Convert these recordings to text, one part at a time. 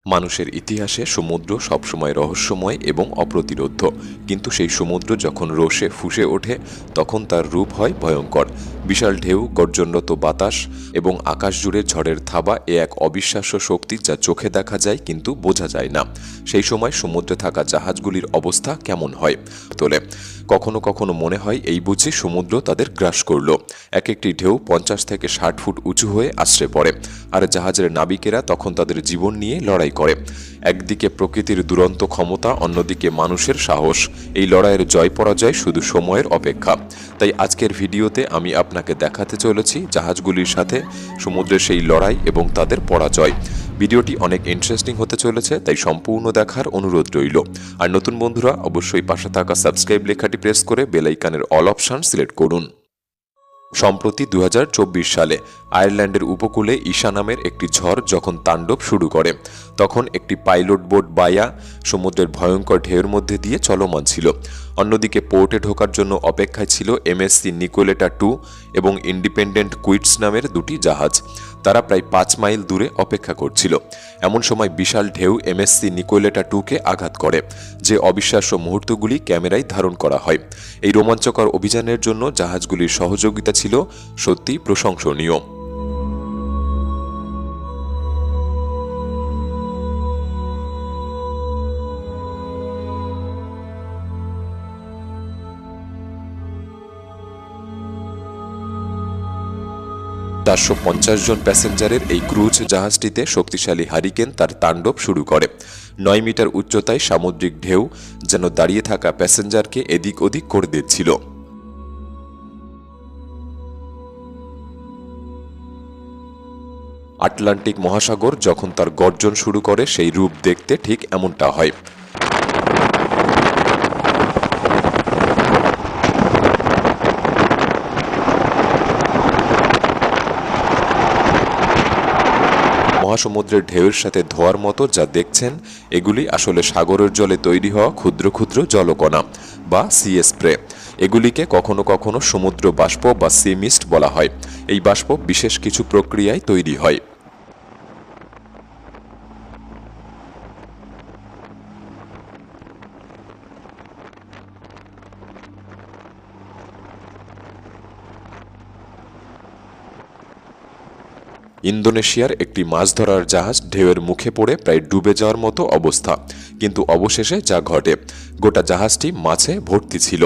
মানুষের ইতিহাসে সমুদ্র সবসময় রহস্যময় এবং অপ্রতিরোধ্য, কিন্তু সেই সমুদ্র যখন রোষে ফুঁসে ওঠে তখন তার রূপ হয় ভয়ঙ্কর। বিশাল ঢেউ, গর্জনরত বাতাস এবং আকাশ জুড়ে ঝড়ের থাবা এ এক অবিশ্বাস্য শক্তি যা চোখে দেখা যায় কিন্তু বোঝা যায় না। সেই সময় সমুদ্রে থাকা জাহাজগুলির অবস্থা কেমন হয় তোলে। কখনো কখনো মনে হয় এই বুঝি সমুদ্র তাদের গ্রাস করল। এক একটি ঢেউ 50 থেকে 60 ফুট উঁচু হয়ে আছড়ে পড়ে, আর জাহাজের নাবিকেরা তখন তাদের জীবন নিয়ে লড়াই করে। একদিকে প্রকৃতির দুরন্ত ক্ষমতা, অন্যদিকে মানুষের সাহস। এই লড়াইয়ের জয় পরাজয় শুধু সময়ের অপেক্ষা। তাই আজকের ভিডিওতে আমি আপনাকে দেখাতে চলেছি জাহাজগুলির সাথে সমুদ্রের সেই লড়াই এবং তাদের পরাজয়। ভিডিওটি অনেক ইন্টারেস্টিং হতে চলেছে, তাই সম্পূর্ণ দেখার অনুরোধ রইল। আর নতুন বন্ধুরা অবশ্যই পাশে থাকা সাবস্ক্রাইব লেখাটি প্রেস করে বেল আইকনের অল অপশন সিলেক্ট করুন। সম্প্রতি 2024 সালে আয়ারল্যান্ডের উপকূলে ঈশা নামের একটি ঝড় যখন তাণ্ডব শুরু করে, তখন একটি পাইলট বোট বায়া সমুদ্রের ভয়ঙ্কর ঢেউয়ের মধ্যে দিয়ে চলমান ছিল। অন্যদিকে পোর্টে ঢোকার জন্য অপেক্ষায় ছিল MSC নিকোলেটা 2 এবং ইন্ডিপেন্ডেন্ট কুইটস নামের দুটি জাহাজ। তারা প্রায় 5 মাইল দূরে অপেক্ষা করছিল। এমন সময় বিশাল ঢেউ MSC নিকোলেটা 2কে আঘাত করে, যে অবিশ্বাস্য মুহূর্তগুলি ক্যামেরায় ধারণ করা হয়। এই রোমাঞ্চকর অভিযানের জন্য জাহাজগুলির সহযোগিতা ছিল সত্যি প্রশংসনীয়। চারশো 50 জন প্যাসেঞ্জারের এই ক্রুজ জাহাজটিতে শক্তিশালী হারিকেন তার তাণ্ডব শুরু করে। 9 মিটার উচ্চতায় সামুদ্রিক ঢেউ যেন দাঁড়িয়ে থাকা প্যাসেঞ্জারকে এদিক ওদিক করে দিচ্ছিল। আটলান্টিক মহাসাগর যখন তার গর্জন শুরু করে, সেই রূপ দেখতে ঠিক এমনটা হয়। মহাসমুদ্রের ঢেউয়ের সাথে ধোয়ার মতো যা দেখছেন, এগুলি আসলে সাগরের জলে তৈরি হওয়া ক্ষুদ্র ক্ষুদ্র জলকণা বা সি স্প্রে। এগুলিকে কখনো কখনো সমুদ্র বাষ্প বা সি মিস্ট বলা হয়। এই বাষ্প বিশেষ কিছু প্রক্রিয়ায় তৈরি হয়। ইন্দোনেশিয়ার একটি মাছ ধরার জাহাজ ঢেউয়ের মুখে পড়ে প্রায় ডুবে যাওয়ার মতো অবস্থা, কিন্তু অবশেষে যা ঘটে, গোটা জাহাজটি মাছে ভর্তি ছিল।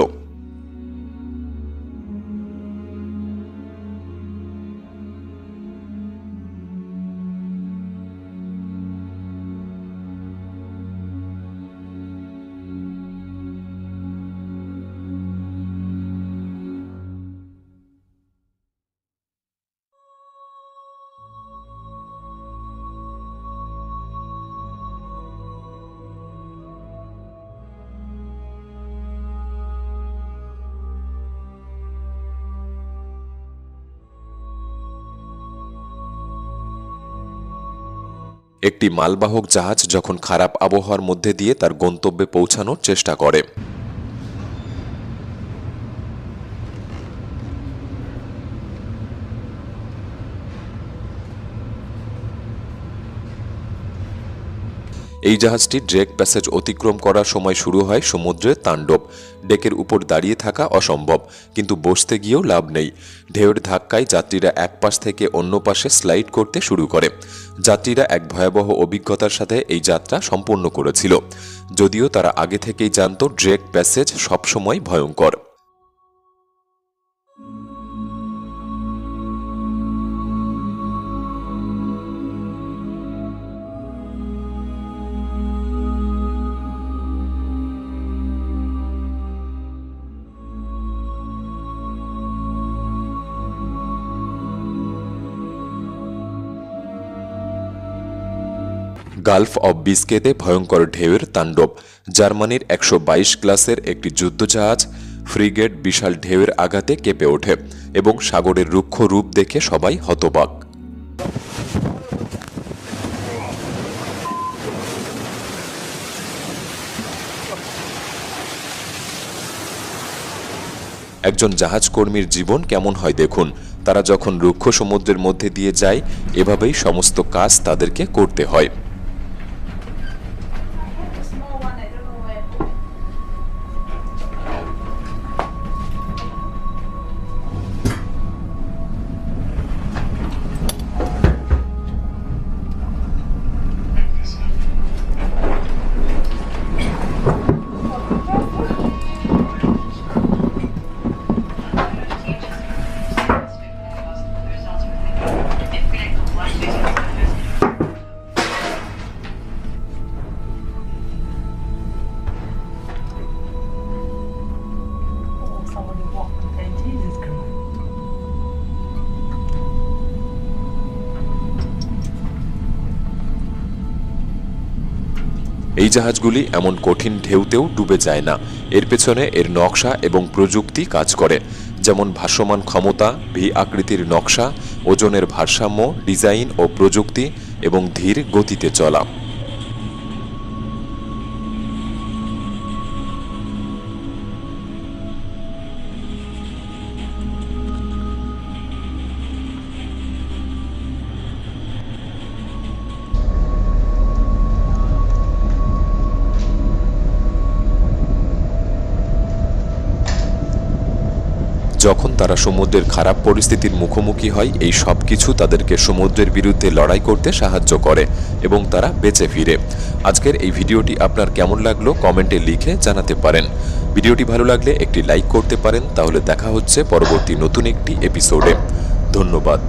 একটি মালবাহক জাহাজ যখন খারাপ আবহাওয়ার মধ্যে দিয়ে তার গন্তব্যে পৌঁছানোর চেষ্টা করে, এই জাহাজটি ড্রেক প্যাসেজ অতিক্রম করার সময় শুরু হয় সমুদ্রের তাণ্ডব। ডেকের উপর দাঁড়িয়ে থাকা অসম্ভব, কিন্তু বসতে গিয়েও লাভ নেই। ঢেউয়ের ধাক্কায় যাত্রীরা এক পাশ থেকে অন্য পাশে স্লাইড করতে শুরু করে। যাত্রীরা এক ভয়াবহ অভিজ্ঞতার সাথে এই যাত্রা সম্পূর্ণ করেছিল, যদিও তারা আগে থেকেই জানত ড্রেক প্যাসেজ সবসময় ভয়ঙ্কর। গালফ অব বিস্কেতে ভয়ঙ্কর ঢেউয়ের তাণ্ডব। জার্মানির 122 ক্লাসের একটি যুদ্ধজাহাজ ফ্রিগেট বিশাল ঢেউয়ের আঘাতে কেঁপে ওঠে এবং সাগরের রুক্ষ রূপ দেখে সবাই হতবাক। একজন জাহাজকর্মীর জীবন কেমন হয় দেখুন। তারা যখন রুক্ষ সমুদ্রের মধ্যে দিয়ে যায়, এভাবেই সমস্ত কাজ তাদেরকে করতে হয়। এই জাহাজগুলি এমন কঠিন ঢেউতেও ডুবে যায় না। এর পেছনে এর নকশা এবং প্রযুক্তি কাজ করে, যেমন ভাসমান ক্ষমতা, ভি আকৃতির নকশা, ওজনের ভারসাম্য, ডিজাইন ও প্রযুক্তি এবং ধীর গতিতে চলা। যখন তারা সমুদ্রের খারাপ পরিস্থিতির মুখোমুখি হয়, এই সব কিছু তাদেরকে সমুদ্রের বিরুদ্ধে লড়াই করতে সাহায্য করে এবং তারা বেঁচে ফিরে। আজকের এই ভিডিওটি আপনার কেমন লাগলো কমেন্টে লিখে জানাতে পারেন। ভিডিওটি ভালো লাগলে একটি লাইক করতে পারেন। তাহলে দেখা হচ্ছে পরবর্তী নতুন একটি এপিসোডে। ধন্যবাদ।